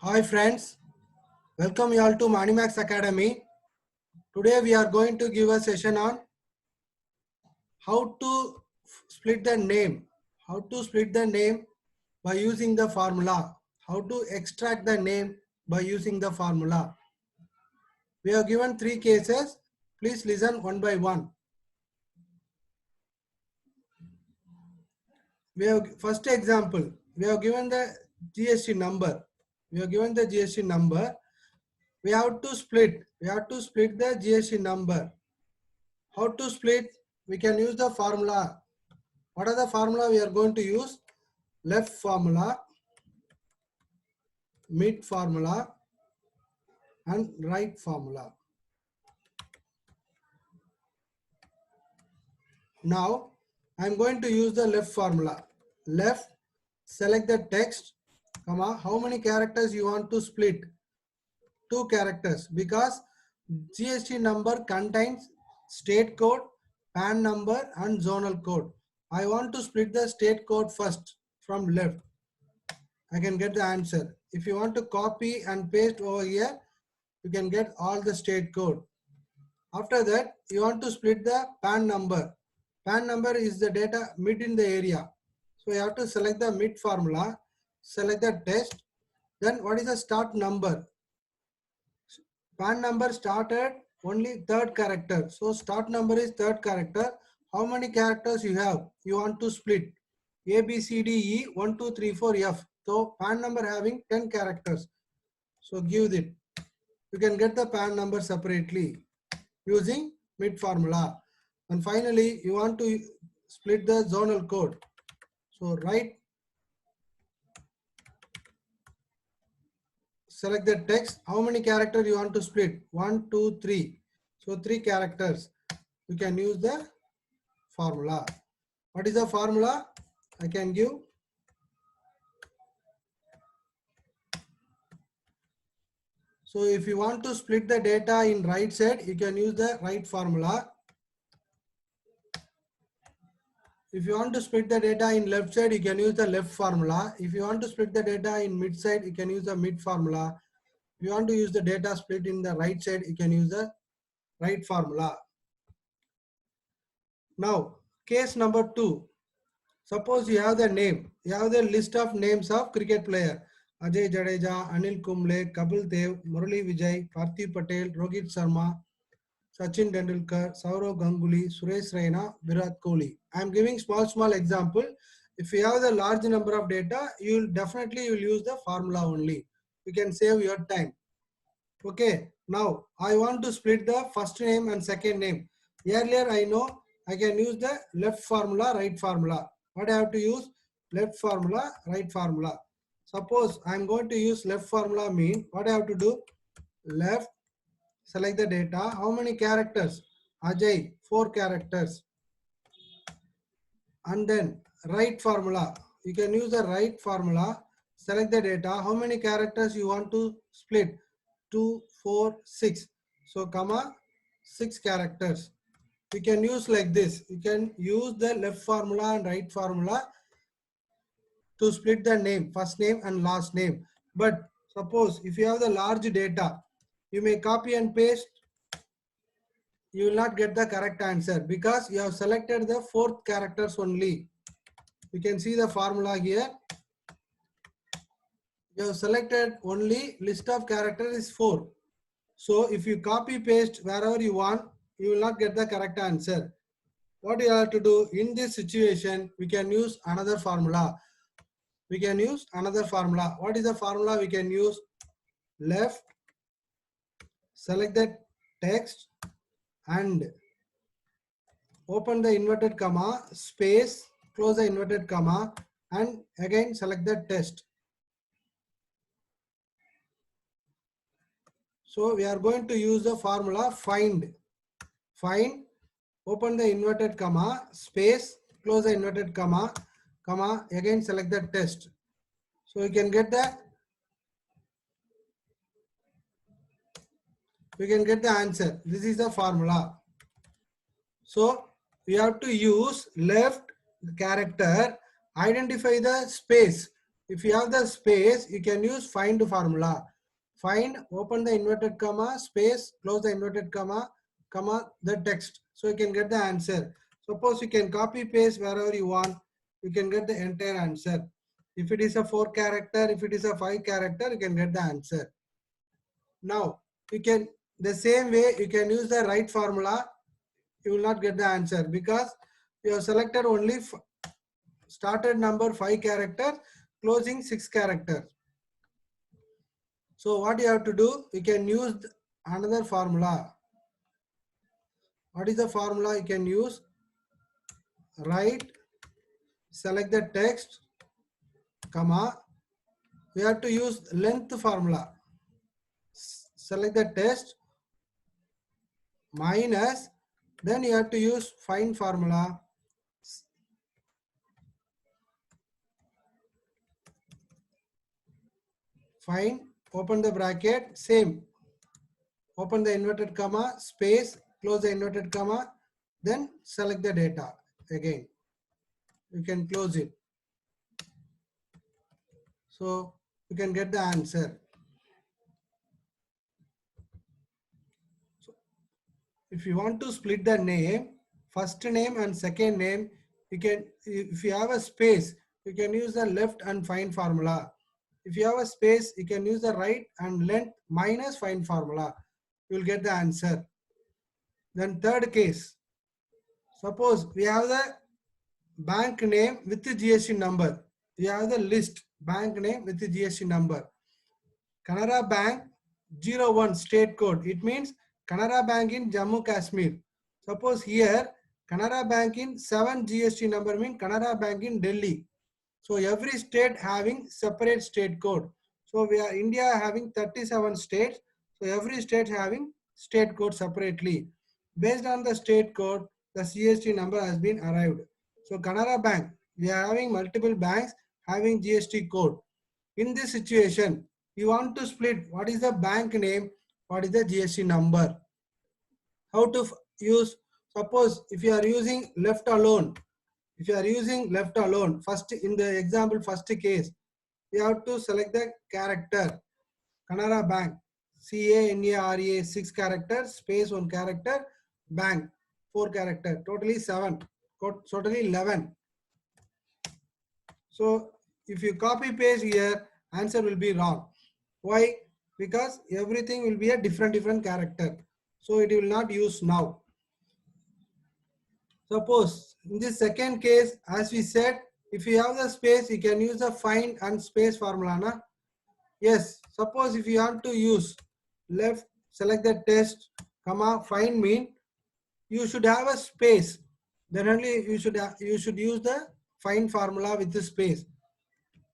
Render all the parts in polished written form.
Hi friends, welcome you all to Manimax Academy. Today we are going to give a session on how to split the name. How to split the name by using the formula. How to extract the name by using the formula. We have given three cases. Please listen one by one. We have first example. We have given the GST number. We have given the GST number. We have to split. We have to split the GST number. How to split? We can use the formula. What are the formula we are going to use? Left formula, mid formula, and right formula. Now, I am going to use the left formula. Left, select the text, comma, how many characters you want to split? 2 characters, because GST number contains state code, PAN number, and zonal code. I want to split the state code first from left. I can get the answer. If you want to copy and paste over here, you can get all the state code. After that, you want to split the PAN number. PAN number is the data mid in the area. So you have to select the mid formula, select the test. Then what is the start number? PAN number started only third character. So start number is third character. How many characters you have? You want to split A, B, C, D, E, 1, 2, 3, 4, F. So PAN number having 10 characters. So give it. You can get the PAN number separately using mid formula. And finally, you want to split the zonal code. So right, select the text. How many characters you want to split? 1, 2, 3. So 3 characters. You can use the formula. What is the formula? I can give. So if you want to split the data in right side, you can use the right formula. If you want to split the data in left side, you can use the left formula. If you want to split the data in mid side, you can use the mid formula. If you want to use the data split in the right side, you can use the right formula. Now, case number 2. Suppose you have the name. You have the list of names of cricket player. Ajay Jadeja, Anil Kumble, Kapil Dev, Murali Vijay, Parthiv Patel, Rohit Sharma, Sachin Tendulkar, Saurav Ganguly, Suresh Raina, Virat Kohli. I am giving small example. If you have the large number of data, you will definitely use the formula only. You can save your time. Okay. Now I want to split the first name and second name. Earlier I know I can use the left formula, right formula. What I have to use? Left formula, right formula. Suppose I am going to use left formula, mean what I have to do? Left, select the data. How many characters? Ajay, 4 characters. And then right formula. You can use the right formula. Select the data. How many characters you want to split? 2, 4, 6. So comma 6 characters. You can use like this. You can use the left formula and right formula to split the name, first name and last name. But suppose if you have the large data, you may copy and paste. You will not get the correct answer because you have selected the 4th characters only. You can see the formula here. You have selected only list of characters is 4. So if you copy paste wherever you want, you will not get the correct answer. What you have to do in this situation, we can use another formula. We can use another formula. What is the formula we can use? Left, select the text and open the inverted comma, space, close the inverted comma, and again select the test. So we are going to use the formula find. Find, open the inverted comma, space, close the inverted comma, comma, again select the test. So you can get the answer. This is the formula. So we have to use left character, identify the space. If you have the space, you can use find formula. Find, open the inverted comma, space, close the inverted comma, the text. So you can get the answer. Suppose you can copy paste wherever you want, you can get the entire answer. If it is a 4 character, if it is a 5 character, you can get the answer. Now, you can, the same way you can use the right formula, you will not get the answer because you have selected only started number 5 characters, closing 6 characters. So what you have to do, you can use another formula. What is the formula you can use? Right, select the text, comma, we have to use length formula. Select the text, minus, then you have to use find formula. Find, open the bracket, same. Open the inverted comma, space, close the inverted comma, then select the data again. You can close it. So you can get the answer. So if you want to split the name, first name and second name, you can, if you have a space, you can use the left and find formula. If you have a space, you can use the right and length minus find formula. You will get the answer. Then third case, suppose we have the bank name with the GST number. We have the list, bank name with the GST number. Canara Bank 01 state code. It means Canara Bank in Jammu Kashmir. Suppose here Canara Bank in 7 GST number means Canara Bank in Delhi. So every state having separate state code. So we are India having 37 states. So every state having state code separately. Based on the state code, the GST number has been arrived. So Canara Bank, we are having multiple banks having GST code. In this situation, you want to split what is the bank name, what is the GST number. How to use, suppose if you are using left alone, if you are using left alone, first in the example, first case, you have to select the character, Canara Bank, CANARA 6 characters, space 1 character, bank 4 character, totally 7, totally 11. So if you copy paste here, answer will be wrong. Why? Because everything will be a different character. So it will not use now. Suppose in this second case, as we said, if you have the space, you can use the find and space formula. Na? Yes, suppose if you want to use left, select the test, comma, find mean, you should have a space. Then only you should use the find formula with the space.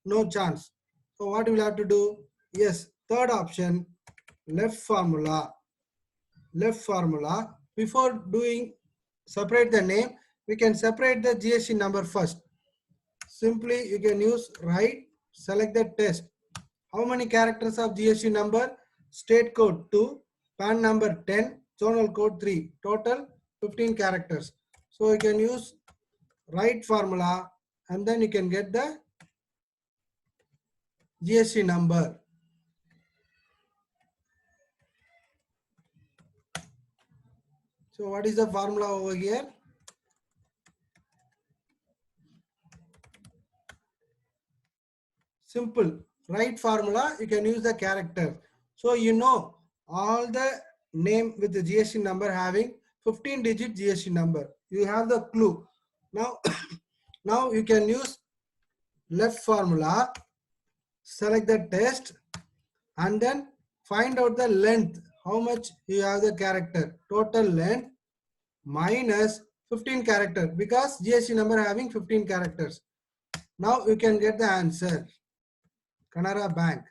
No chance. So what we will have to do? Yes, third option, left formula. Left formula. Before doing separate the name, we can separate the GST number first. Simply you can use right, select the test. How many characters of GST number? State code 2, PAN number 10, zonal code 3, total 15 characters. So you can use right formula and then you can get the GST number. So what is the formula over here? Simple. Right formula, you can use the character. So you know all the name with the GST number having 15-digit GST number. You have the clue. Now, now you can use left formula, select the test and then find out the length. How much you have the character. Total length minus 15 character because GST number having 15 characters. Now you can get the answer. Canara Bank.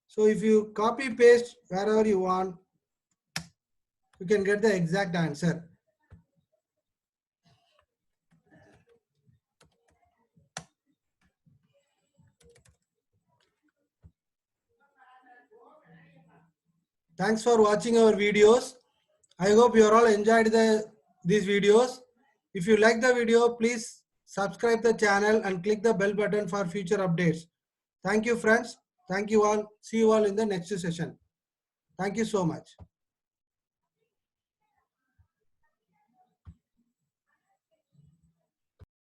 So if you copy paste wherever you want, you can get the exact answer. Thanks for watching our videos. I hope you all enjoyed these videos. If you like the video, please subscribe the channel and click the bell button for future updates. Thank you, friends. Thank you all. See you all in the next session. Thank you so much.